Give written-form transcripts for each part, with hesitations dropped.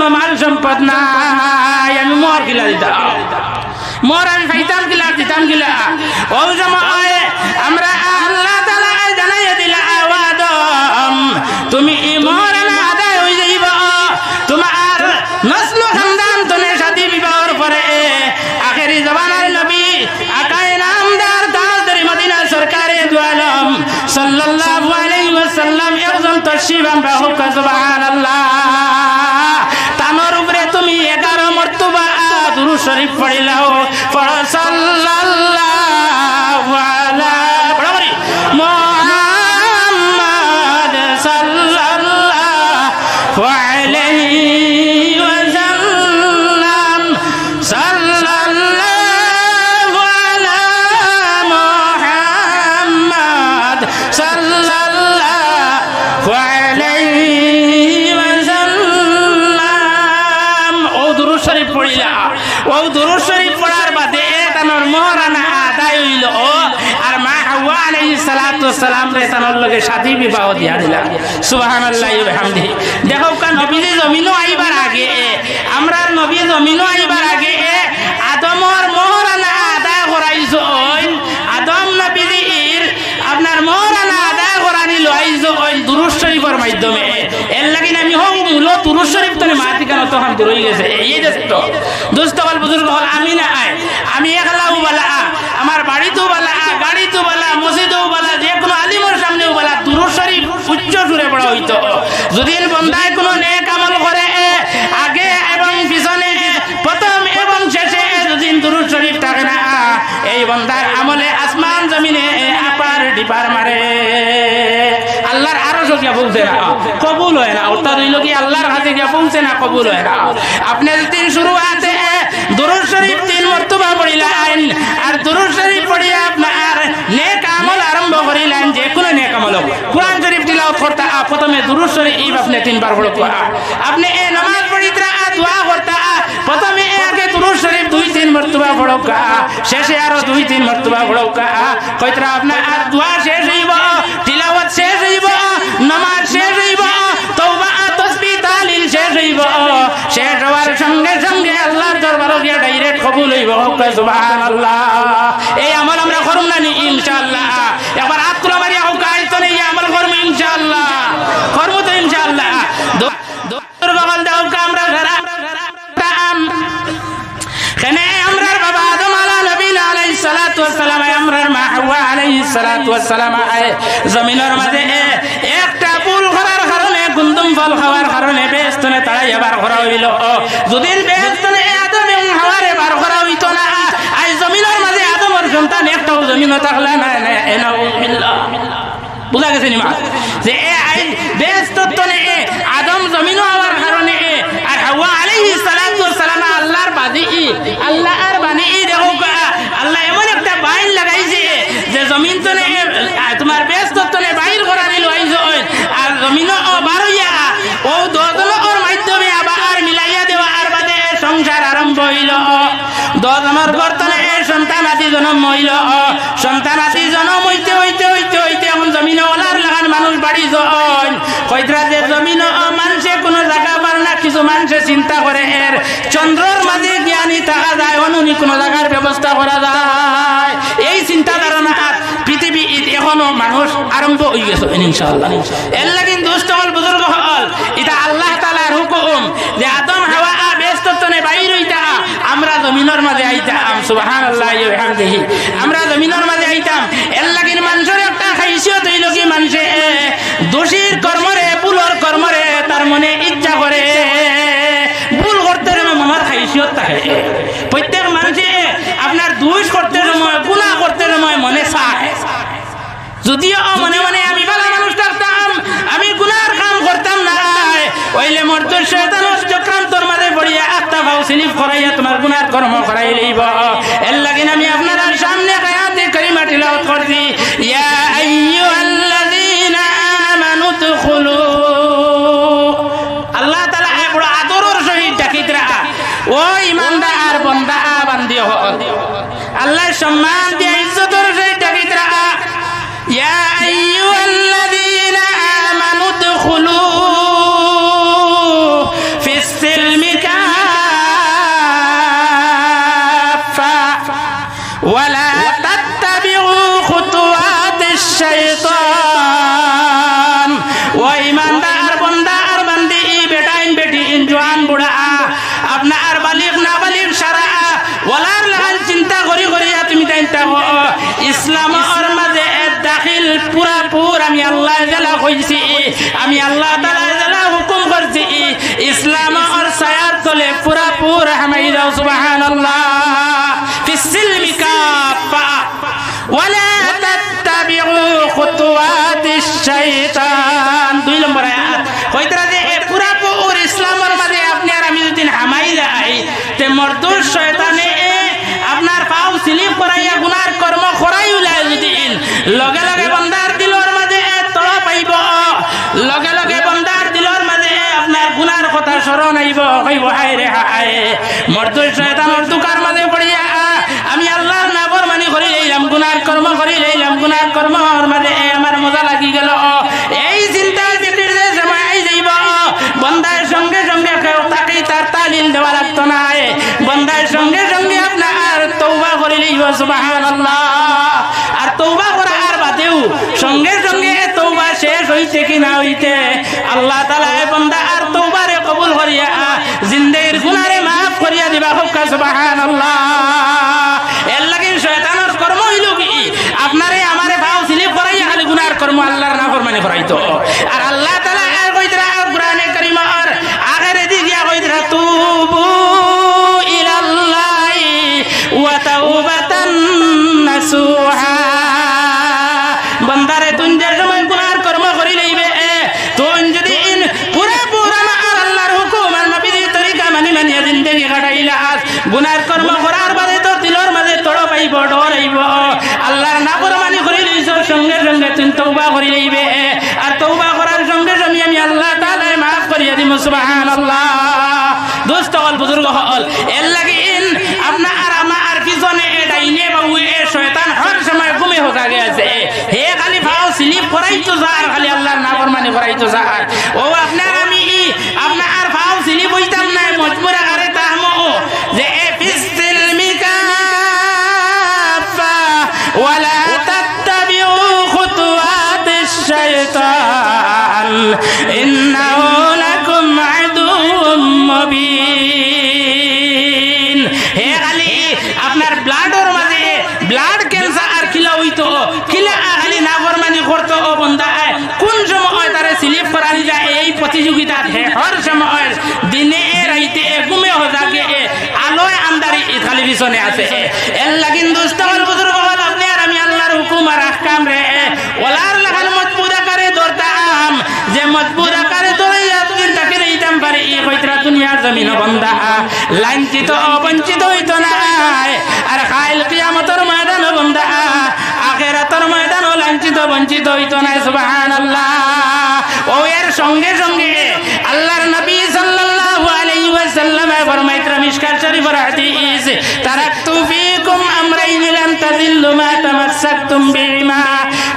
কোনো মাল সম্পদ নাই, আমি মোর কিলা দিতাম, মোর আমি খাইতাম কিলা, দিতাম কিলা। ও সময় আমরা আল্লাহ তাআলা জানাইয়া দিলা, আদম তুমি মোর না আদায় হয়ে যাইব, তোমার নসল খানদান তনে শাদী বিবাহর পরে আখেরি জমানার নবী আকায়ে নামদার তাজদারি মদিনা সরকারে দু আলম সাল্লাল্লাহু আলাইহি ওয়াসাল্লাম একজন তশরিফ আমরা হোক, সুবহানাল্লাহ। তানোর উপরে তুমি 11 মর্তবা দুরূদ শরীফ পড়িলাও, পড়ো সাল্লাল্লাহু আলা মুহাম্মদ সাল্লাল্লাহু আলাইহি ওয়াসাল্লাম, সাল্লাল্লাহু আলা মুহাম্মদ সাল্লাল্লাহু আলাইহি ওয়াসাল্লাম। ও দুরূদ শরীফ পড়িলা, ও দুরূদ শরীফ পড়ার বাদে তানোর মোহরানা আদায় হইল, আর মা হাওয়া আলাইহিস সালাতু ওয়াস সালাম রে তানোর লগে শাদী বিবাহ দিয়া দিলা, সুবহানাল্লাহি ওয়া বিহামদিহি। দেখো কা নবীজি জমিনও আইবার আগে, আমরার নবী জমিনও আইবার আগে আদমর মোহরানা আদায় করাইছো, আদম নবীর আপনার মোহরানা আদায় করানি লইছো ওই দুরূদ শরীফের মাধ্যমে। এর লাগি আমি হও মূল দুরূদ শরীফ তনে মাটি কেন তখন দূর হয়ে গেছে। এই দোস্ত দোস্ত হল বুজুর্গ হল, আমি না আয়, আমি একলাও বলা, আমার বাড়িতেও বলা, গাড়িতেও বলা, মসজিদেও বলা, যে কোনো আলিমের সামনেও বলা, দুরূদ শরীফ উচ্চ সুরে পড়া হইতো। যদি বন্দায় কোনো নেক আমল করে আগে এবং পিছনে, প্রথম এবং শেষে যদি দুরূদ শরীফ থাকে না, এই বন্দার আমলে আসমান জমিনে আপার ডিপার মারে, আল্লাহর আরো গিয়া পৌঁছে না, কবুল হয় না। অর্থাৎ হইল কি আল্লাহর হাতে গিয়া পৌঁছে না, কবুল হয় না। আপনি যদি শুরু আছে দুরূদ শরীফ 3 মর্তবা পড়িলেন, আর দুরূদ শরীফ পড়িয়া আপনার নেক আমল আরম্ভ করিলেন, যে কোনো নেক আমল, কোরআন শরীফ তিলাওয়াত করতে প্রথমে দুরূদ শরীফ আপনি 3 বার পড়বা, আপনি এই নামাজ পড়িতে দোয়া করতে প্রথমে আগে দুরূদ শরীফ 2-3 মর্তবা পড়বা, শেষে আরো 2-3 মর্তবা পড়বা। কইতরা আপনার আর দোয়া শেষ হইব, তিলাওয়াত শেষ হইব, নামাজ শেষ হইব, তওবা তাসবিহ তাহলিল শেষ হইব, শেষ হওয়ার সঙ্গে সঙ্গে আল্লাহর দরবারে গিয়া ডাইরেক্ট কবুল হইব, সুবহানাল্লাহ। এই আমল আমরা করব না নি ইনশাআল্লাহ? একবার হাত তুলে মারিয়া হোক, আইতো না এই আমল করব ইনশাআল্লাহ, করব তো ইনশাআল্লাহ। দোর বগল দাও আমরা সারা কেনে আমরার বাবা আদম আলাইহিস সালাতু ওয়াস সালাম, আমরার মা হাওয়া আলাইহিস সালাতু ওয়াস সালাম জমিনের মাঝে একটা ফুল করার কারণে, গুন্দম ফল খাওয়ার কারণে বেহেশতনে তাড়াই আবার করা হইল। যদি বেহেশতনে আদম এবং হাওয়ারে বার করা হইতো না, আজ জমিনের মাঝে আদমের সন্তান একটাও জমিনে থাকলে না, নাউযুবিল্লাহ। বুঝা গেছে নি মা, যে বেহেশতনে আদম জমিনও হওয়ার কারণে আর হাওয়া আলাইহিস সালাতু ওয়াস সালাম আল্লাহর বাদী, আল্লাহর বাণী, দেখো আল্লাহ এমন একটা বাইন লাগাইছে যে জমিন তনে তোমার বেহেশতনে বাইর করা দিল, আর জমিনও বার হইয়া ও দোজনের মাধ্যমে আবার মিলাইয়া দেওয়া, আর বাদে সংসার আরম্ভ হইল। দোজনের বর্তনে সন্তান আদি জন্ম হইল, সন্তান আদি জন্ম হইতে হইতে হইতে হইতে এখন জমিনে ওলার লাগান মানুষ বাড়ি যখন কইতরা যে জমিন মানুষে কোনো জায়গা পার না, কিছু মানুষে চিন্তা করে এর চন্দ্রর মাঝে জ্ঞানী থাকা যায়, অনুনি কোনো জায়গার ব্যবস্থা করা যায়, এই চিন্তা ধারণা পৃথিবী এখনো মানুষ আরম্ভ হয়ে গেছে ইনশাআল্লাহ। এর লাগি দুষ্ট হল বুজুর্গ হল, এটা আল্লাহ তাআলার হুকুম যে আদম হাওয়া বেহেশতনে বাইর হইতা, আমরা জমিনের মাঝে আইতাম, সুবহানাল্লাহি ওয়া বিহামদিহি, আমরা জমিনের মাঝে আইতাম। এর লাগি মানুষের একটা খাইসিয়ত হইল কি, মানুষে দোষীর কর্মরে, ভুলর কর্মরে তার মনে ইচ্ছা করে, ভুল করতে মনের খাইসিয়ত থাকে। প্রত্যেক মানুষে আপনার দোষ করতে সময়, গুনাহ করতে সময় মনে চায়, যদিও মনে মনে আমি ভালো মানুষ থাকতাম, আমি গুনার কাম করতাম না, ওইলে মোর তো শয়তান চক্রান্তর মাঝে পড়িয়া আত্মা ভাও স্লিপ করাইয়া তোমার গুনার কর্ম করাই লইব। এর লাগি আমি আপনার সামনে আয়াতে কারিমা তিলাওয়াত করছি, ইয়া আইয়ুহাল্লাযীনা আমানু দুখুলু, আল্লাহ তাআলা বড় আদরের সহিত ডাকিতরা, ও ইমানদার বান্দা বান্দি হল, আল্লাহ সম্মান দিয়ে ইজ্জতের সহিত ডাকিতরা, ইয়া আইয়ুহাল্লাযীনা আমানু দুখুলু ফিস সিলমি তাআলা কইছি আমি আল্লাহ তাআলা যারা হুকুম করছি ইসলাম আর সায়ার তলে পুরা পুরা হামাই দাও সুবহানাল্লাহ ফিসসিলমি কাফা ওয়ালা তাত্তাবিউ খুতুওয়াতিশ শাইতান 2 নম্বর আয়াত কইতরা যে পুরা পুরা ইসলামের মাঝে আপনি আর আমি যদি হামাই যাই তে মরদুর শয়তানে আপনার পাও স্লিপ করাইয়া গুনার কর্ম করাই উলাই যদি লগে লগে বান্দার দিলর মাঝে তড়া পাইব লগে লগে বান্দার দিলর মাঝে আপনার গুনার কথা স্মরণ আইব কইব হায় রে হায় মরদুর শয়তানের দুকার মাঝে পড়িয়া আমি আল্লাহর নাফরমানি করি লইলাম গুনার কর্ম করি লইলাম গুনার কর্মর মাঝে আমার মজা লাগি গেল এই চিন্তা যেটির যে সময় যাইব বান্দার সঙ্গে সঙ্গে কেউ তাকে তার তালিল দেওয়া লাগতো না বান্দার সঙ্গে সঙ্গে আপনার তওবা করে লইব সুবহানাল্লাহ আর তওবা করার বাদেও সঙ্গে সঙ্গে তওবা শেষ হইতে কি না হইতে আল্লাহ তাআলা বান্দা আর তওবারে কবুল করিয়া জিন্দেগির গুনাহরে maaf করিয়া দিবা হোক সুবহানাল্লাহ এর লাগি শয়তানের কর্ম হইল কি আপনারে আমারে ভাও স্লিপ করাইয়া খালি গুনার কর্ম আল্লাহর নাফরমানি করাইতো আর আল্লাহ তাআলা কইতরা কুরআনে কারীমের আগেরে দিয়া কইতরা তুবু ইলাল্লাহি ওয়া তাওবাতান নাসুহা বান্দারে তুই যে সময় গুনার কর্ম করি লইবে তুই যদি পুরা পুরা আর আল্লাহর হুকুম আর নবীর তরিকা মানি মানি জিন্দেগি কাটাইলা গুনার কর্ম করার বাদে তো দিলর মাঝে তড় পাইব ডর আইব আল্লাহর নাফরমানি করি লইছ সঙ্গে সঙ্গে তুই তওবা করি লইবে আর তওবা করার সঙ্গে সঙ্গে আমি আল্লাহ তাআলা maaf করিয়া দিমু সুবহানাল্লাহ দোস্ত হল বুজুর্গ হল এর লাগি আপনা আর আমার পিছনে ডাইনে বাবু এ শয়তান হর সময় ঘুমে হোকা গেছে হে খালি ভাও স্লিপ করাইতো যার খালি আল্লাহর নাফরমানি করাইতো যার ও আপনার আমি আপনার ভাও স্লিপ হইতাম না মজবুর করে তাহমো যে এ ফিসসিলমি কাফা ওয়ালা তাত্তাবিউ খুতুওয়াতিশ শাইতান ইন্নাহু লাকুম আদুউম মুবিন হে খালি আপনার ব্লাডের মাঝে ব্লাড ক্যান্সার কিলা হইতো কিলা খালি নাফরমানি করতো ও বান্দা কোন সময় তারে স্লিপ করানি যায় এই প্রতিযোগিতা হে হর সময় দিনে রাইতে ঘুমে হয়ে থাকে আলোয় আন্দারি খালি পিছনে আছে এর লাগিন দোস্তগণ বুজুর্গ হল আপনি আর আমি আল্লাহর হুকুম আর আহকাম রে ওলার লাগান মজবুত আকারে ধরতাম যে মজবুত আকারে ধরে আপনি তাকে দিতাম পারে এই কইতরা দুনিয়ার জমিন বান্দা লাঞ্ছিত অবঞ্চিত হইতো না আর কাল কিয়ামতের ময়দান বান্দা আখিরাতের ময়দান লাঞ্ছিত বঞ্চিত হইতো না সুবহানাল্লাহ ও এর সঙ্গে সঙ্গে আল্লাহর নবী সাল্লাল্লাহু আলাইহি ওয়াসাল্লাম ফরমাইতরা মিশকাত শরীফের হাদিস তারাকতু ফীকুম আমরাইন লান তাযিল্লু মা তামাসসাকতুম বিহিমা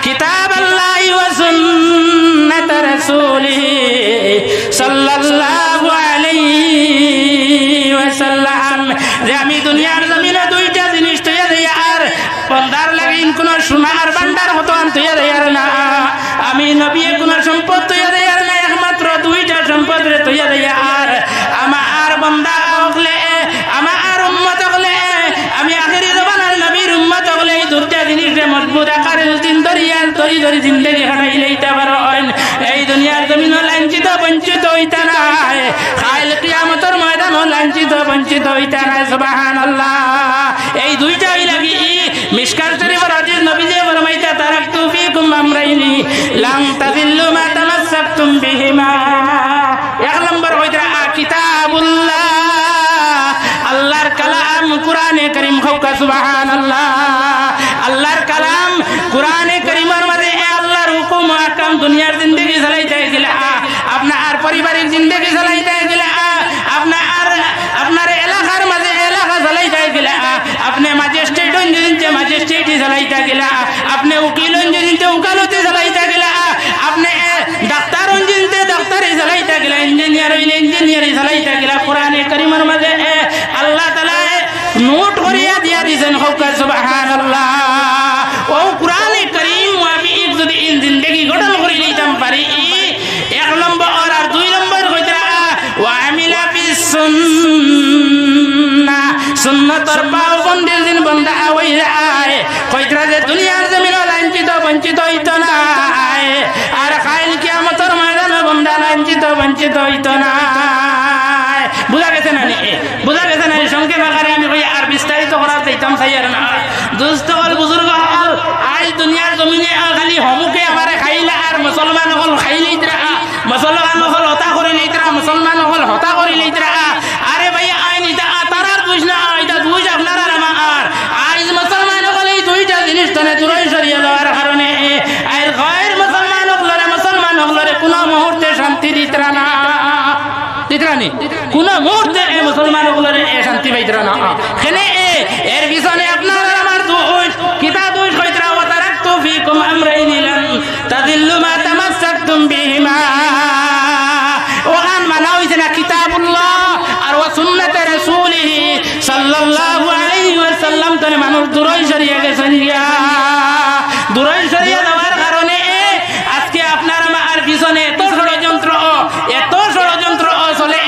কিতাবাল্লাহি ওয়া সুন্নাত রাসূলিহি সাল্লাল্লাহু আলাইহি ওয়াসাল্লাম যে আমি দুনিয়ার জমিনে দুইটা জিনিস তৈরি দেই আর বান্দার লাগি কোন সোনার ভান্ডার হতো আনতে আর না আমি নবী কোন সম্পদ তৈরি দেই আর না একমাত্র দুইটা সম্পদ রে তৈরি দেই আর আমার বান্দা হলে আমার উম্মত হলে আমি আখেরি জমানার নবীর উম্মত হলে এই দুইটা জিনিসে মজবুত আকারে দিন দরিয়ান তরি ধরে জিন্দেগি কাটাই লইতে পারেন এই দুনিয়ার জমিন লাঞ্ছিত বঞ্চিত হইতা না কাল কিয়ামতের ময়দান লাঞ্ছিত বঞ্চিত হইতা না সুবহানাল্লাহ এই দুইটাই লাগি মিশকাত শরীফের হাদিস নবী যে ফরমাইতা তারাকতু ফীকুম আমরাইনি লান তাযিল্লু মা তামাসসাকতুম বিহিমা এক নম্বর হইতা কিতাবুল্লাহ আল্লাহর কালাম কুরআনে কারীম হোক সুবহানাল্লাহ আল্লাহর কালাম কুরআনে কারীমের মধ্যে আল্লাহর হুকুম আহকাম দুনিয়ার জিন্দেগি চালাইতে গেলে আপনার পারিবারিক জিন্দেগি চালাইতে গেলে আপনার এলাকার মাঝে এলাকা চালাইতে গেলে আপনি ম্যাজিস্ট্রেট যদি ম্যাজিস্ট্রেট চালাইতে গেলে আপনি উকিল যদি উকালতি চালাইতে গেলে আপনি ডাক্তার যদি ডাক্তারি চালাইতে গেলে ইঞ্জিনিয়ার হইলে ইঞ্জিনিয়ারি চালাইতে গেলে কোরআনে কারীমের মাঝে আল্লাহ তাআলা নোট করিয়া দিয়া দিয়েছেন হোক সুবহানাল্লাহ ও কোরআনে কারীম আমি যদি জিন্দেগি গঠন করে নিতাম পারি এক নম্বর আর দুই নম্বর হইতা লাঞ্ছিত হইতো না। বুঝা গেছে না? বুঝা গেছে না? সংক্ষেপ আকারে আমি কই, আর বিস্তারিত করার চাইতাম চাই আর না। দোস্ত হল, বুজুর্গ হল, আজ দুনিয়ার জমিনে খালি হমুকে আমারে খাইলা আর মুসলমান হল খাইলেই মুসলমান হল হতা করে লইতরা, মুসলমান হল হতা করে লইতরা। আরে ভাই আইন এটা তারার দোষ না, এটা দোষ আপনার আর আমার। আজ মুসলমান হল এই দুইটা জিনিস তনে দূরই সরিয়ে দেওয়ার কারণে আর গয়ের মুসলমান হলরে কোনো মুহূর্তে শান্তি দিতরা না, দিতরানি কোন মুহূর্তে মুসলমান হলরে শান্তি পাইতরা না। এখানে এর পিছনে আপনার আমার দোষ, কিতা দোষ কইতরা? ওয়া তারাকতু ফীকুম আমরাইন লান তাদিল্লু মা তামাসসাকতুম বিহিমা। ওখান মানা হইছে না কিতাবুল্লাহ আর ওয়া সুন্নাতে রাসূলিহি সাল্লাল্লাহু আলাইহি ওয়াসাল্লাম। তনে মানুষ দূরই সরিয়ে গেছেন, দূরই সরিয়ে দেওয়ার কারণে আজকে আপনার আমার পিছনে এত ষড়যন্ত্র চলে।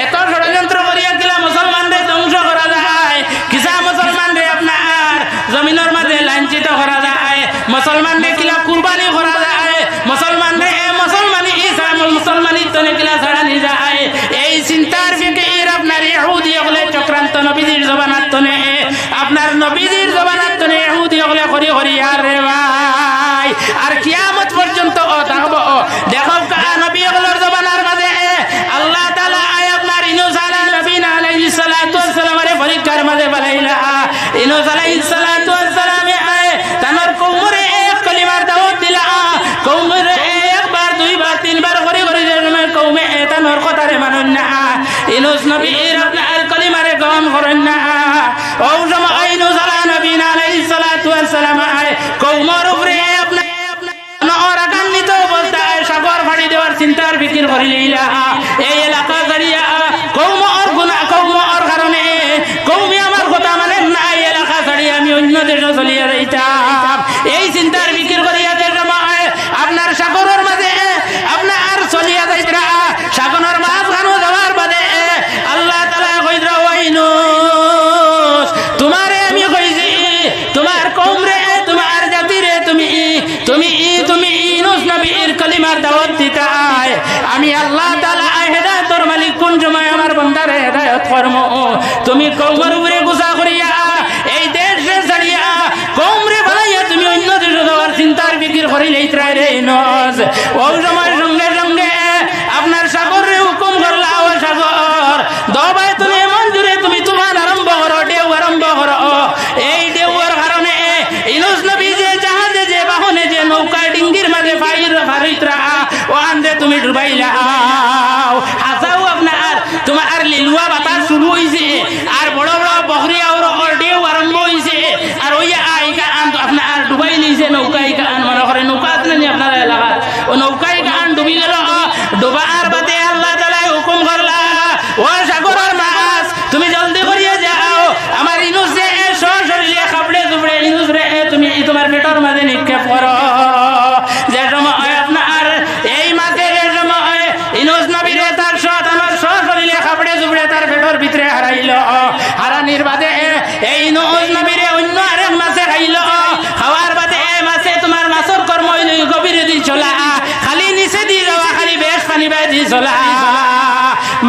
এত ষড়যন্ত্র করিয়া দিলা মুসলমানদের ধ্বংস করা যায়, কিসা মুসলমানরে আপনার জমিনের মাঝে লাঞ্ছিত করা যায়, মুসলমানরে কিলা কুরবানি করা যায়, মুসলমানরে মুসলমানি তনে কিলা ছাড়ানি যায়। এই চিন্তার ফিকির আপনার ইহুদি হলে চক্রান্ত নবীজির জবানাত তনে, আপনার নবীজির জবানাত তনে ইহুদি হলে করি করি আর রে ভাই। আর কিয়ামত পর্যন্ত থাকবো। দেখো নবী হলের জবানার মাঝে আল্লাহ তাআলা আপনার ইউনূস আলাইহিস সালাতু ওয়াস সালামের পরীক্ষার মাঝে বানাইলা। ইউনূস আলাইহিস সালাতু ওয়াস সালামে তানার কওমরে এক কলিমার দাওয়াত দিলা। কওমরে একবার দুইবার তিনবার করে করে যেন কওমে তানার কথারে মানুন না। ইউনূস নবীর আপনার কলিমারে গ্রহণ করেন না। ও সময় ইউনূস আলাইহিস সালাতু ওয়াস সালাম কওমর উপরে আপনার নরাকান্বিত অবস্থায় সাগর ফাড়ি দেওয়ার চিন্তার ফিকির করে লইলা। এই এলাকা দাঁড়িয়া কওমর কারণে কওমি আমার কথা মানে না, এই এলাকা ছাড়িয়ে আমি অন্য দেশে চলিয়া যাইতাম। এই চিন্তার ফিকির করিয়া যে সময় আপনার সাগরের মাঝে আপনার চলিয়া যাইতরা, সাগরের মাছ খানো যাওয়ার বাদে আল্লাহ তাআলা কইরা ইউনূস তোমারে আমি কইছি, তোমার কওম রে, তোমার জাতি রে, তুমি ইউনূস নবীর কলিমার দাওয়াত দিতাই। আমি আল্লাহ তাআলা হেদায়েতের মালিক, কোন সময় আমার বান্দারে হেদায়েত করব। তুমি কওমের উপরে গুসা করিয়া এই দেশে ছাড়িয়া কওমরে বানাইয়া তুমি অন্য দেশে যাওয়ার চিন্তার ফিকির করি লইতরা রে ইউনূস। ওই সময় সঙ্গে সঙ্গে আপনার সাগরে হুকুম করলা, ও সাগর দবাই তুমি এমন জুড়ে তুমি তুফান আরম্ভ করো, ঢেউ আরম্ভ করো। এই ঢেউর কারণে ইউনূস নবী যে জাহাজে যে বাহনে যে নৌকায় ডিঙ্গির মাঝে ফারিতরা ও আন্দে তুমি ডুবাইলা। হাসাও আপনার তোমার লিলুয়া বাতাস শুরু হইছে আর বড় বড় বকরিয়া ওর ঢেউ আরম্ভ হইছে আর ওই আইকা আন আপনার ডুবাই লিছে নৌকায় আন মনে করে নৌকা আছে না আপনার এলাকা, ও নৌকায় আন ডুবি গেল। ডুবার বাদে আল্লাহ তাআলা হুকুম করলা, ও সাগরের মাছ তুমি জলদি করিয়া যাও, আমার ইউনূস রে শরীরে খাবড়ে জুবড়ে ইউনূস রে তুমি তোমার পেটের মাঝে নিক্ষেপ করো। যে সময় আপনার এই মাঝে যে সময় ইউনূস নবীর তার শরীরে খাবড়ে জুবড়ে তার পেটের ভিতরে হারাইল, হারানির বাদে এই ইউনূস নবীর অন্য আরেক মাছে খাইল। খাওয়ার বাদে মাছে তোমার মাছের কর্ম হইল গভীরে দি চলা, খালি নিচে দি যাওয়া, খালি বেশ পানি বাই দি চলা।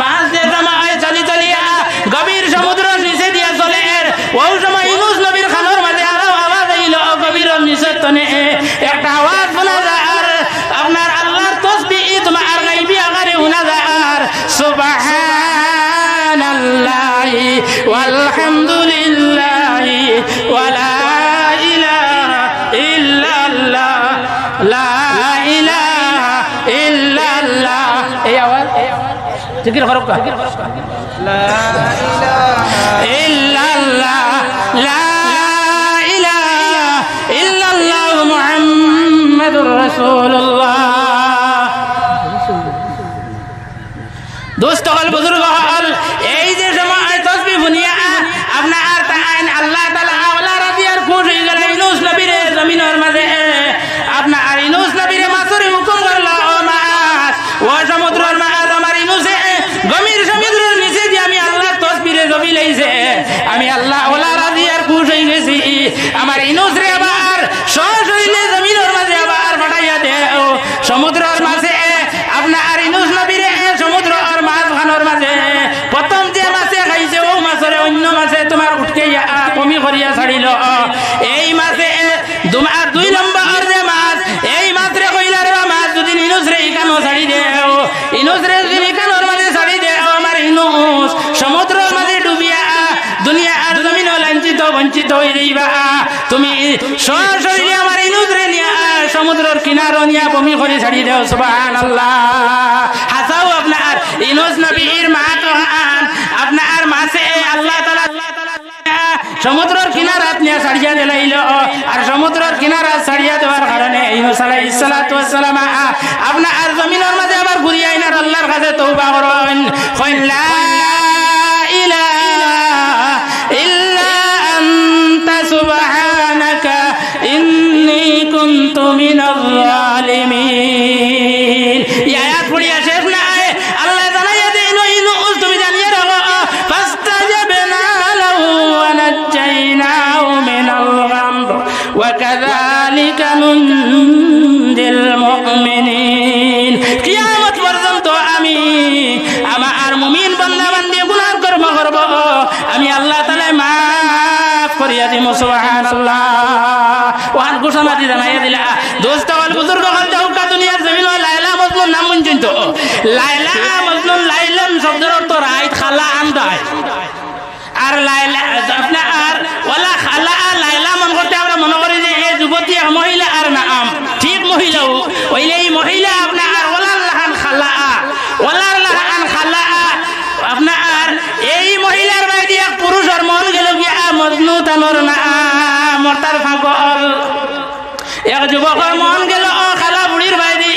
মাছ যে সময় চলি চলিয়া গভীর সমুদ্র নিচে দিয়া চলে, ওই সময় ইউনূস নবীর খানোর মাঝে আরো আওয়াজ আইল, গভীর নিচের তনে একটা আওয়াজ শোনা যায়। আপনার আল্লাহর তাসবিহ তোমার গায়বী আকারে শোনা যায়। সুবহানাল্লাহি ওয়ালহামদুলিল্লাহি ওয়ালা ইলাহা ইল্লাল্লাহ, লা ইলাহা ইল্লাল্লাহ। এই আওয়াজ জিকির করো, লা ইলাহা ইল্লাল্লাহ, লা ইলাহা ইল্লাল্লাহ মুহাম্মাদুর রাসূলুল্লাহ। দোস্ত হল, বুজুর্গ হল, এই যে সময় তাসবিহ শুনিয়া আপনার আল্লাহ তাআলা আওলা রাদিয়ার খুশ হয়ে গেল ইউনূস নবীর জমিনের মাঝে। আপনার ইউনূস নবীর মাছের হুকুম করল, ও মাছ, ও সমুদ্রের মাছ, আমার ইউনূসে গভীর সমুদ্রের নিচে যে আমি আল্লাহ তাসবিহে জবি লইছে, আমি আল্লাহ আওলা রাদিয়ার খুশ হয়ে গেছি। আমার ইউনূস রে আবার সশরীরে জমিনের মাঝে আবার পাঠাইয়া দেও। সমুদ্রের মাঝে আপনার ইউনূস নবীর হয়ে যাইবা তুমি সরাসরি আমার ইনুদরে নিয়া সমুদ্রের কিনারো নিয়া বমি করে ছাড়ি দেও সুবহানাল্লাহ হাসাও আপনার ইনুস নবীর মা তো আপনার মাসে আল্লাহ তাআলা সমুদ্রের কিনারাত নিয়ে ছাড়িয়া দিলাইল আর সমুদ্রের কিনারাত ছাড়িয়া দেওয়ার কারণে ইউনূস আলাইহিস সালাতু ওয়াস সালাম আপনার জমিনের মাঝে আবার ঘুরিয়া আইনার আল্লাহর কাছে তওবা করেন কইন লা ইলাহা ইল্লা আনতা সুবহানাকা ইন্নী কুনতু মিনাল জালিমিন এই আয়াত পড়িয়া শেষ না আল্লাহ জানাইয়া দেন ইউনূস তুমি জানিয়ে রাখো ফাস্তাজাবনা লাহু ওয়া নাজ্জাইনাহু মিনাল গাম ওয়া কাযালিকা নুনজিল মুমিনিন কিয়ামত পর্যন্ত আমি আমার মুমিন বান্দা বান্দি গুনাহ কর্ম করব আমি আল্লাহ তাআলা মাফ করিয়া দিমু সুবহানাল্লাহ ওয়ান ঘোষণা দি জানাইয়া দিলা দোস্ত ওয়াল বুজুর্গ হল দাউকা দুনিয়ার জমিন লায়লা মজনুন নাম শুনছেন তো লায়লা মজনুন লাইলাম শব্দের অর্থ রাইত খালা আমদায় আর লায়লা আপনার ওয়ালা খালা লায়লা মন করতে আমরা মনে করি যে এই যুবতী মহিলা আর নাম ঠিক মহিলাও ওইলে এই মহিলা আপনার ওয়ালার লাহান খালা ওয়ালার লাহান খালা আপনার এই মহিলার বাইরে এক পুরুষের মন গেল গিয়া মজনু তানোর না মর্তার ফাঁকল এক যুবকের মন গেল খালা বুড়ির বাইরে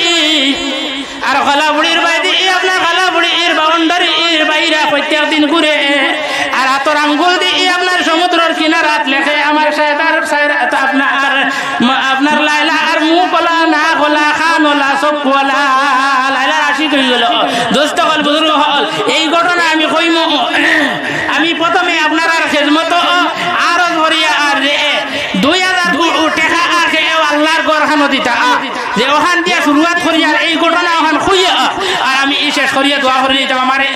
আর খালা বুড়ির বাইরে আপনার খালা বুড়ির বাউন্ডারির বাইরা প্রত্যেক দিন ঘুরে আর হাতর আঙ্গুল দিয়ে আপনার সমুদ্রের কিনারাত লেখে আমার সাহেবার আপনার লাইলা আর মুখ কলা না কলা খান ওলা সব কলা লাইলার আশিক হয়ে গেল দোস্ত হল বুজুর্গ হল এই ঘটনা আমি কইম আমি প্রথমে আপনার আর খেজমত আর ধরিয়া আর 2000 টাকা আখে আল্লাহর গরখানো দিতা যে ওখান দিয়ে শুরুয়াত করি আর এই ঘটনা ওখান খুইয়া আর আমি শেষ করিয়া দোয়া করে দিতাম আমারে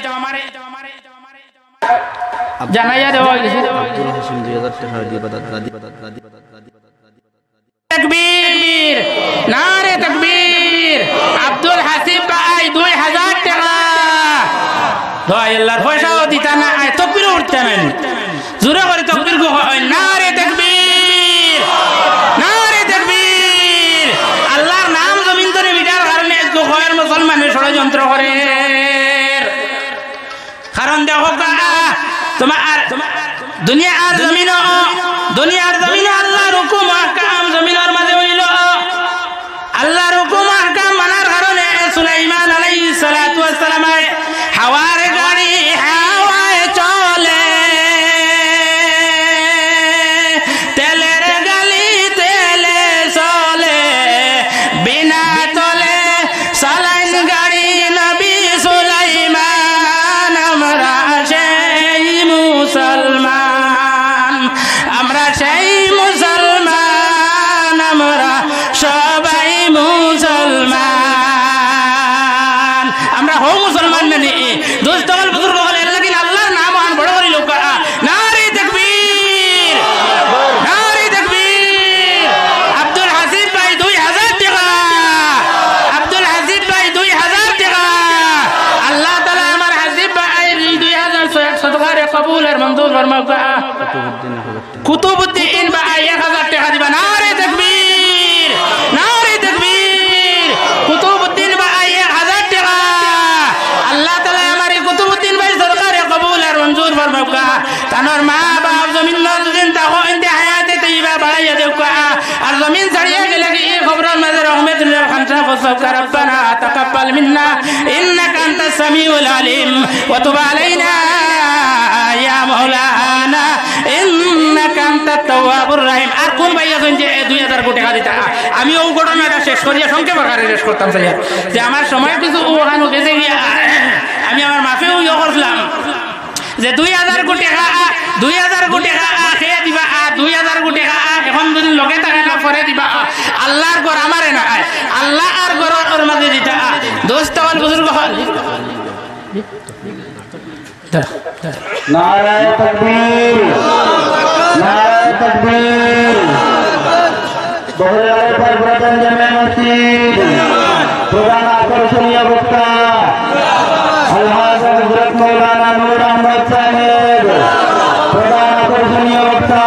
জানাইয়া দেওয়া গেছে তাকবীর নারে তাকবীর আব্দুল হাসিব ভাই 2000 টাকা দোয়া আল্লাহর পয়সাও দিতা না তাকবীর উঠতে না জোরে করে তাকবীর গো হয় নারে তাকবীর নারে তাকবীর আল্লাহর নাম জমিন ধরে মিটার কারণে একটু হয় মুসলমানের ষড়যন্ত্র করে কারণ দেখো তোমার দুনিয়ার জমিন আল্লাহর হুকুম আহকাম জমিনের মাঝে হইল আল্লাহর হুকুম আহকাম মানার কারণে সুলাইমান আলাইহিস সালাতু ওয়াস সালাম হাওয়ার গাড়ি হাওয়ায় চলে তেলের গালি তেলে চলে বিনা তলে সালাইন গাড়ি নবী সুলাইমান আমরা সেই মুসলমান আমরা সবাই মুসলমান আমরা হো মুসলমান নানি দোস্ত আমার বুজুর্গ হলে লাগিন আল্লাহর নাম আন বড় করি লোক নারে তাকবীর আব্দুল হাসিব ভাই 2000 টাকা আব্দুল হাসিব ভাই 2000 টাকা আল্লাহ তাআলা আমার হাসিব ভাই 2000 সদকারে কবুল আর মঞ্জুর ফরমাও কুতুবউদ্দিন ভাই 1000 টাকা দিবা নারে তাকবীর কুতুবউদ্দিন ভাই 1000 টাকা আল্লাহ তাআলা আমার কুতুবউদ্দিন ভাই সরকারে কবুল আর মঞ্জুর ফরমাও তানোর মা বাপ জমিন নজদিন তাকো ইনতে হায়াতে তৈবা বাড়াইয়া দেও আর জমিন ছাড়িয়া গেলে কি খবরের মাঝে রহমতুল্লাহ খানসা ফসফকা রব্বানা তাকাব্বাল মিন্না ইন্নাকা আনতাস সামিউল আলিম ওয়া তুব আলাইনা ইয়া মাওলানা ইন্নাকা আনতাত তাওয়াবুর রহিম আর কোন ভাই আছেন যে 2000 কোটি টাকা দিতা আমি ওই ঘটনাটা শেষ করিয়া সংক্ষেপ আকারে শেষ করতাম স্যার যে আমার সময় কিছু ওখানে গেছে গিয়া আমি আমার মাফেও ইয়ে করলাম যে 2000 কোটি টাকা খেয়ে দিবা 2000 কোটি টাকা এখন যদি লগে থাকে না করে দিবা আল্লাহর ঘর আমারে না আল্লাহ আর ঘরের মাঝে দিতা দোস্ত হল বুজুর্গ হল নারায়ে তাকবীর বহরে পর প্রধান জামে মসজিদ প্রধান আকর্ষণীয় বক্তা আলহাজ হযরত মাওলানা নূর আহমদ সাহেব প্রধান আকর্ষণীয় বক্তা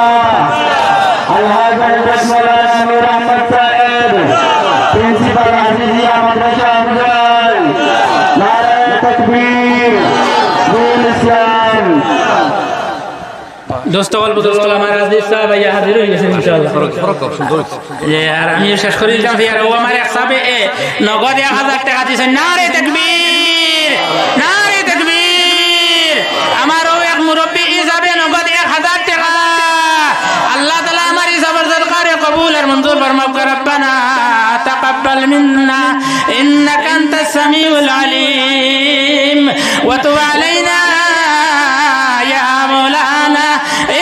শাহজালাল নারে তাকবীর দিন ইসলাম দোস্ত গল্প দোস্ত আমার রাজদীপ সাহেব ভাইয়া হাজির হয়ে গেছেন ইনশাআল্লাহ যে আর আমি শেষ করে দিলাম আর ও আমার এক সাহেব নগদ 1000 টাকা দিয়েছেন নারে তাকবীর নারে তাকবীর আমারও এক মুরব্বি হিসাবে নগদ 1000 টাকা আল্লাহ তাআলা আমার এই জবরদস্ত কারে কবুল আর মঞ্জুর ফরমাও রব্বানা তাকাব্বাল মিন্না ইন্নাকা আনতাস সামিউল আলিম ওয়া তুব আলাইনা ইয়া মাওলানা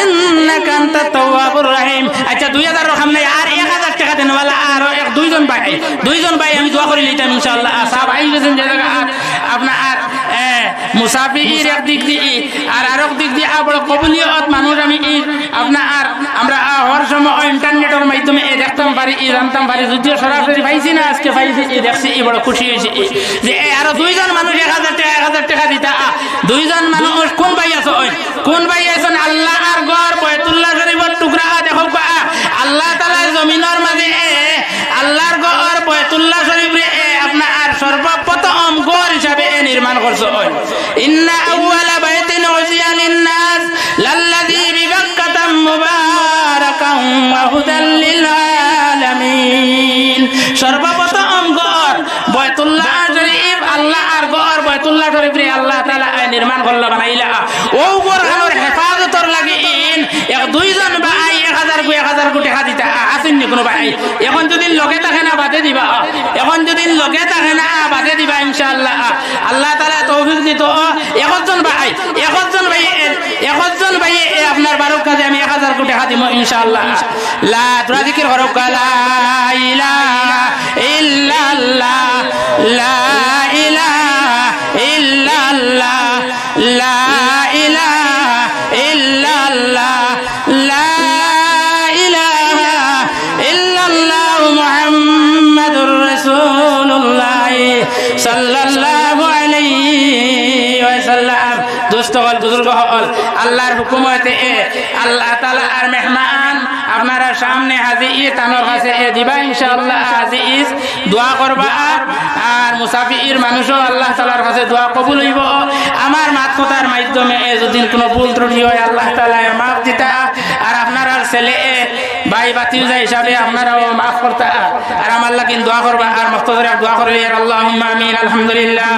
ইন্নাকা আনতাত তাওয়াবুর রহিম। আচ্ছা 2000 রকম নাই আর 1000 টাকা দেন ওয়ালা আর এক দুইজন ভাই আমি দোয়া করে লইতাম ইনশাআল্লাহ সব আই গেছেন যে জায়গা আপনার আর মুসাফির এক দিক দিয়ে আর আরেক দিক দিয়ে বড় কবুলিয়ত মানুষ আমি আপনার আর আমরা হওয়ার সময় ইন্টারনেটের মাধ্যমে দেখতাম পারি জানতাম পারি যদিও সরাসরি পাইছি না আজকে পাইছি দেখছি বড় খুশি হয়েছি যে আরো দুইজন মানুষ 1000 টাকা দিতা দুইজন মানুষ কোন ভাই আছেন আল্লাহ আর গড় বয়তুল্লাহ শরীফের টুকরা দেখো আল্লাহ তাআলা জমিনের মাঝে আল্লাহর গড় বয়তুল্লাহ শরীফ আপনার আর সর্বপ্রথম গড় হিসাবে নির্মাণ করছে ইন্না আউওয়ালা বাইতিন উযিয়া লিন-নাস লাল্লাযী বিবাক্কাতা মুবারাকান ওয়া হুদাল লিল আলামিন। সর্বপ্রথম গড় বয়তুল্লাহ শরীফ আল্লাহ আর গড় বয়তুল্লাহ শরীফ আল্লাহ তাআলা নির্মাণ করলো বানাইলা ও গড়ের হেফাজতর লাগি এক দুইজন ভাই 1000 কোটি টাকা দিতা আসেন নি কোনো ভাই এখন যদি লগে থাকে না বাদে দিবা ইনশাআল্লাহ আল্লাহ তাআলা তৌফিক দিত একজন ভাই আপনার বারো কাজে আমি 1000 কোটি টাকা দিব ইনশাআল্লাহ লা তোরা জিকির করো লা ইলাহা ইল্লাল্লাহ লা ইলাহা ইল্লাল্লাহ লা ইলাহা ইল্লাল্লাহ লা ইলাহা ইল্লাল্লাহ মুহাম্মাদুর রাসূলুল্লাহ সাল্লাল্লাহু আলাইহি ওয়াসাল্লাম। দোস্ত হল বুজুর্গ হল আল্লাহর হুকুমতে আল্লাহ তাআলা আর মেহমান আপনারা সামনে হাজির তানোর কাছে দিবা ইনশাআল্লাহ হাজির দোয়া করবা আর মুসাফির মানুষও আল্লাহ তাআলার কাছে দোয়া কবুল হইব। আমার মাত কথার মাধ্যমে যদি কোনো ভুল ত্রুটি হয় আল্লাহ তাআলা মাফ দিতা আর আপনারা ছেলে ভাই বাতিজা হিসাবে আপনারাও মাফ করতা আর আমার লাগি দোয়া করবা আর মুখতাসর দোয়া করবে আল্লাহুম্মা আমিন। আলহামদুলিল্লাহ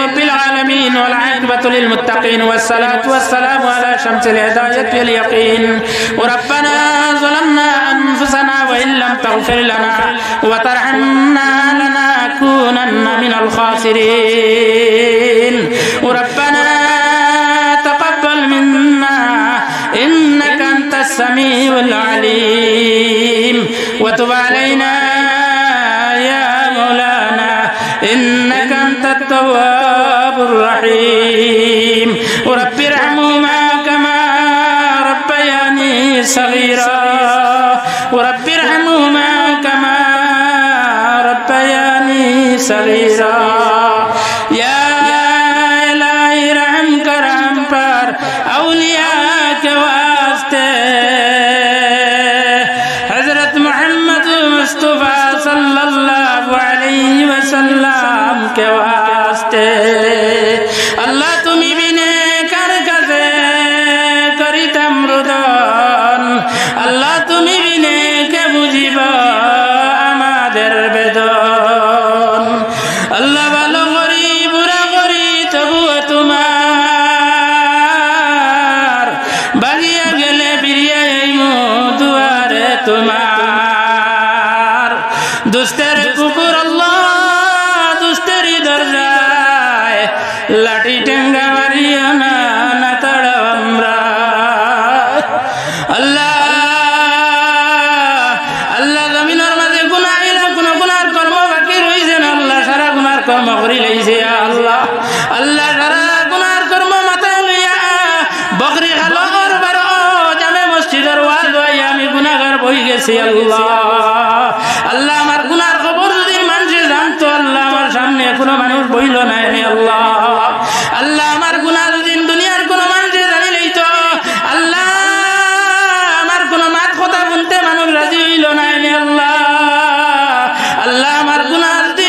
রাব্বিল আলামিন ওয়াল আকিবাতু লিল মুত্তাকিন ওয়াস সালাতু ওয়াস সালামু আলা শামসিল হিদায়াতি ওয়াল ইয়াকিন ওয়া রাব্বানা যালামনা আনফুসানা ওয়া ইল্লাম তাগফির লানা ওয়া তারহামনা লানাকুনান্না মিনাল খাসিরিন ওয়া রাব্বানা তাকাব্বাল মিন্না ইন্নাকা আনতাস সামিউল আলিম ওয়া তুব আলাইনা ইয়া মাওলানা ইন্নাকা আনতাত তাওয়াবুর রহিম রাব্বিরহামহুমা কামা রাব্বায়ানি সাগীরা রাব্বিরহামহুমা কামা রাব্বায়ানি সাগীরা ইয়া ইলাহি রহম করম पर औलिया के वास्ते हजरत मोहम्मद मुस्तफा सल्लल्लाहु अलैहि वसल्लम के वास्ते अल्लाह तुमी बिने कर कसे करितम रुदन अल्लाह तुमी बिने के बुझिबा आमादेर बेदन अल्लाह ভালো করি বুড়া করি তবুও তোমার বাগিয়া গেলে ফিরিয়া আইমু দুয়ারে তোমার দুস্তের কুকুর আল্লাহ দুস্তেরি দরজায় লাঠি টেঙ্গা মারিয়া না না তাড়াও আমরা আল্লাহ আল্লাহ জমিনের মাঝে গুনাহ এলা কোন গুনার কর্ম বাকি রইছে না আল্লাহ সারা গুনার কর্ম করি লইছে আল্লাহ আল্লাহ সারা গুনার কর্ম মাথায় লইয়া বকরি খালর বারো জামে মসজিদের ওয়াজ হই আমি গুনাহগার বই গেছি আল্লাহ আল্লাহ আমার গুনার খবর যদি মানুষ জানতো আল্লাহ আমার সামনে কোনো মানুষ বইল না আল্লাহ আল্লাহ আমার গুনাহ যদি দুনিয়ার কোনো মানুষ জানি লইতো আল্লাহ আমার কোনো মাত কথা শুনতে মানুষ রাজি হইল না আল্লাহ আল্লাহ আমার গুনাহ যদি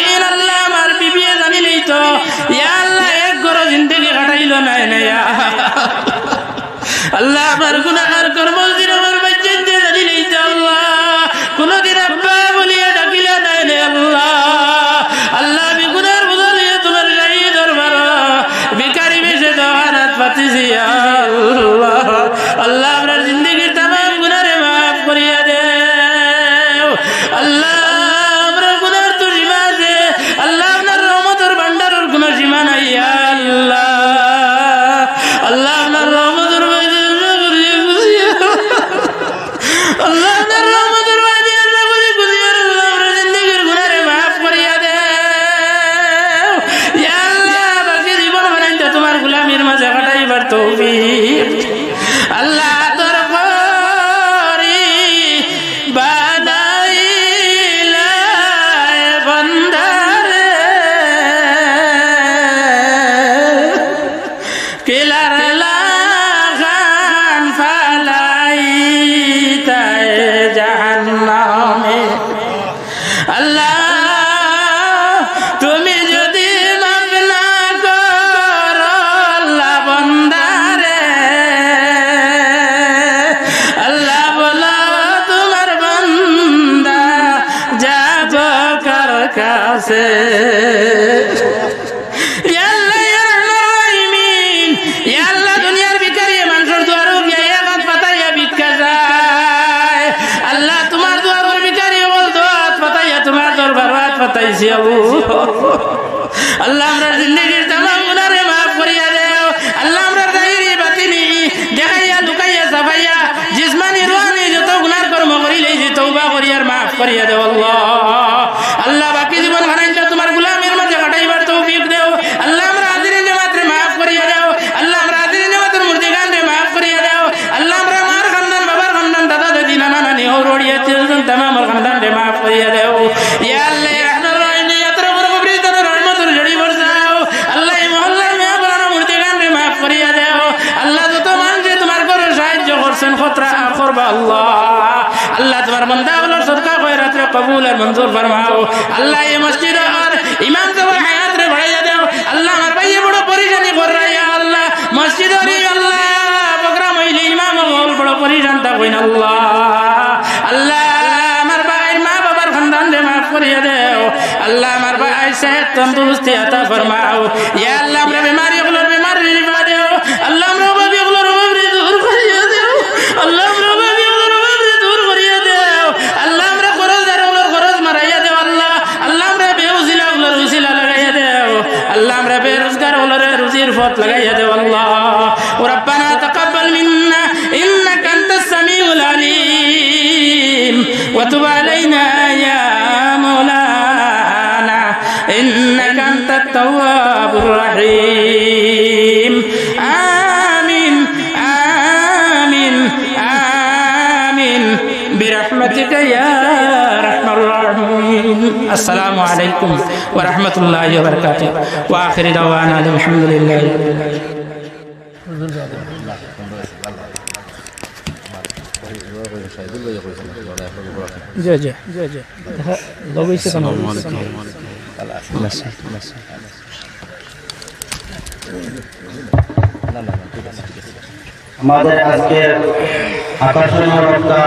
তৌফিক আল্লাহ তোর করি বানাইলা বান্দারে কিলার লাগান ফালাইতায় জাহান্নামে আল্লাহ তুমি যদি মাফ না করো আল্লাহ বান্দারে আল্লাহ বলো তোমার বান্দা যাব কার কাছে দুনিয়ার ভিখারি মানুষের দুয়ারও গিয়ে হাত পাতাইয়া ভিক্ষা যায় আল্লাহ তোমার দুয়ারের ভিখারি বল হাত পাতাইয়া তোমার দরবার হাত পাতাইছি আল্লাহ আমরা জিন্দগির তামাম গুনারে মাফ করিয়া দেও আল্লাহ আমরা জাহিরি বাতিনি দেখাইয়া লুকাইয়া সাফাইয়া জিসমানি রুহানি যত গুনার কর্ম করিলেই যে তওবা করিয়ার মাফ করিয়া দেও আল্লাহ আল্লাহ বাকি জীবন হারাইলে তোমার গোলামের মাঝে কাটাইবার তৌফিক দেও আল্লাহ আমরা হাজিরিন জামাতরে মাফ করিয়া দেও আল্লাহ আমরা হাজিরিন জামাতের মুর্দিগানরে মাফ করিয়া দেও আল্লাহ আমরা মার খানদান বাবার খানদান দাদা দাদি নানা নানি হৌরড়িয়া তিরজন তামাম খানদানরে মাফ করিয়া দেও ইয়া আল্লাহ রাহমাতুর রহিম ইয়াতর বড় কবরিস্তান রহমতের জড়ি বরসাও আল্লাহ এই মহল্লার মে বড় মুর্দিগানরে মাফ করিয়া দেও আল্লাহ যত মানুষ তোমার করে সাহায্য করছেন খতরা করবা আল্লাহ আল্লাহ তোমার বান্দাগুলোর সদকা খয়রাতরে কবুল আর মঞ্জুর ফরমাও আল্লাহ এই মসজিদ আর ইমাম সাহেবের হায়াতরে বাড়াইয়া দাও আল্লাহ আমার ভাই বড় পরিশানি করে আল্লাহ মসজিদের আল্লাহ প্রোগ্রাম হইলে ইমাম বড় পরিশান থাকবেন আল্লাহ আল্লাহ আমার ভাইয়ের মা বাবার খানদানরে মাফ করিয়া দেও আল্লাহ আমার ভাই সেহত তন্দুরুস্তি আতা ফরমাও ইয়া আল্লাহ আমরা বিমারিগুলোর বিমার নিবা দেও আল্লাহ আমরা অভাবীগুলোর অভাবী দূর করিয়া দেও আল্লাহ আমরা অভাবীগুলোর অভাবী দূর করিয়া দেও আল্লাহ আমরা খরচদারগুলোর খরচ মারাইয়া দেও আল্লাহ আল্লাহ আমরা বেউসিলাগুলোর উসিলা লাগাইয়া দেও আল্লাহ আমরা বেরোজগারগুলোর রুজির পথ লাগাইয়া দেও আল্লাহ রব্বানা তাকাব্বাল মিন্না ইন্নাকা আনতাস সামিউল আলিম ওয়া তুব আলাইনা ইয়া মাওলানা ইন্নাকা আনতাত তাওয়াবুর রহিম আমিন আমিন আমিন برحمتك يا ارحم الراحمين السلام عليكم ورحمة الله وبركاته وآخر دعوانا الحمد لله আমাদের আজকের আকর্ষণীয় বক্তা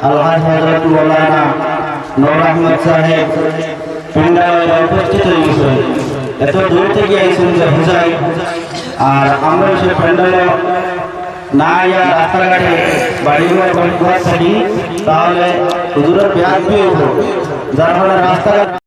আলহাজ হযরত মাওলানা নূর আহমদ সাহেব পিন্ডায় উপস্থিত হয়েছেন এত দূর থেকে এসেছেন যে হুজাই আর আমরা সে প্যান্ডালে না ইয়া রাস্তাঘাটে বাড়িঘর থাকি তাহলে হুজুরের ব্যাগ দিয়ে যার ফলে রাস্তাঘাট